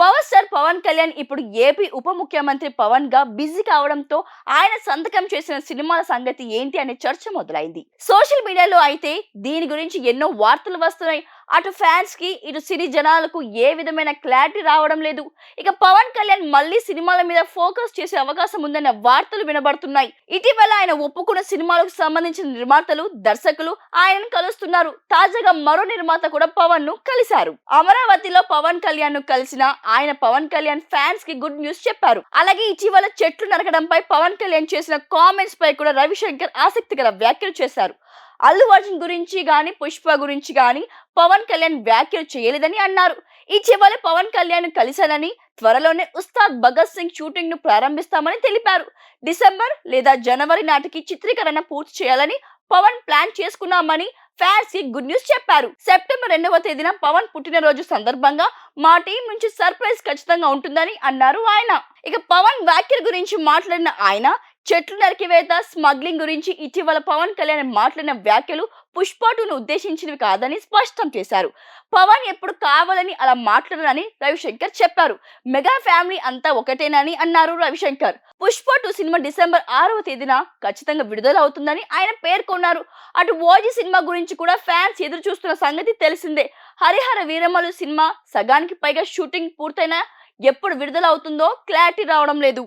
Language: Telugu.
పవర్ స్టార్ పవన్ కళ్యాణ్ ఇప్పుడు ఏపీ ఉప ముఖ్యమంత్రి పవన్ గా బిజీ కావడంతో ఆయన సంతకం చేసిన సినిమాల సంగతి ఏంటి అనే చర్చ మొదలైంది. సోషల్ మీడియాలో అయితే దీని గురించి ఎన్నో వార్తలు వస్తున్నాయి. అటు ఫ్యాన్స్ కి ఇటు సినీ జనాలకు ఏ విధమైన క్లారిటీ రావడం లేదు. ఇక పవన్ కళ్యాణ్ మళ్ళీ సినిమాల మీద ఫోకస్ చేసే అవకాశం ఉందన్న వార్తలు వినబడుతున్నాయి. ఇటీవల ఆయన ఒప్పుకున్న సినిమాలకు సంబంధించిన నిర్మాతలు, దర్శకులు ఆయనను కలుస్తున్నారు. తాజాగా మరో నిర్మాత కూడా పవన్ ను కలిశారు. అమరావతిలో పవన్ కళ్యాణ్ ను కలిసిన ఆయన పవన్ కళ్యాణ్ ఫ్యాన్స్ కి గుడ్ న్యూస్ చెప్పారు. అలాగే ఇటీవల చెట్లు నరకడంపై పవన్ కళ్యాణ్ చేసిన కామెంట్స్ పై కూడా రవిశంకర్ ఆసక్తికర వ్యాఖ్యలు చేశారు. అల్లు అర్జున్ గురించి గాని, పుష్ప గురించి గాని పవన్ కళ్యాణ్ వ్యాఖ్యలు చేయలేదని అన్నారు. ఇటీవల పవన్ కళ్యాణ్ కలిశానని, త్వరలోనే ఉస్తాద్ భగత్ సింగ్ షూటింగ్ ను ప్రారంభిస్తామని తెలిపారు. డిసెంబర్ లేదా జనవరి నాటికి చిత్రీకరణ పూర్తి చేయాలని పవన్ ప్లాన్ చేసుకున్నామని ఫ్యాన్స్ కి గుడ్ న్యూస్ చెప్పారు. సెప్టెంబర్ 2వ తేదీన పవన్ పుట్టినరోజు సందర్భంగా మా టీం నుంచి సర్ప్రైజ్ ఖచ్చితంగా ఉంటుందని అన్నారు ఆయన. ఇక పవన్ వ్యాఖ్యల గురించి మాట్లాడిన ఆయన చెట్లు నరికివేత, స్మగ్లింగ్ గురించి ఇటీవల పవన్ కళ్యాణ్ మాట్లాడిన వ్యాఖ్యలు పుష్ప 2ను ఉద్దేశించినవి కాదని స్పష్టం చేశారు. పవన్ ఎప్పుడు కావాలని అలా మాట్లాడరని రవిశంకర్ చెప్పారు. మెగా ఫ్యామిలీ అంతా ఒకటేనని అన్నారు రవిశంకర్. పుష్ప 2 సినిమా డిసెంబర్ 6వ తేదీన ఖచ్చితంగా విడుదల అవుతుందని ఆయన పేర్కొన్నారు. అటు ఓజీ సినిమా గురించి కూడా ఫ్యాన్స్ ఎదురు చూస్తున్న సంగతి తెలిసిందే. హరిహర వీరమలు సినిమా సగానికి పైగా షూటింగ్ పూర్తయినా ఎప్పుడు విడుదల అవుతుందో క్లారిటీ రావడం లేదు.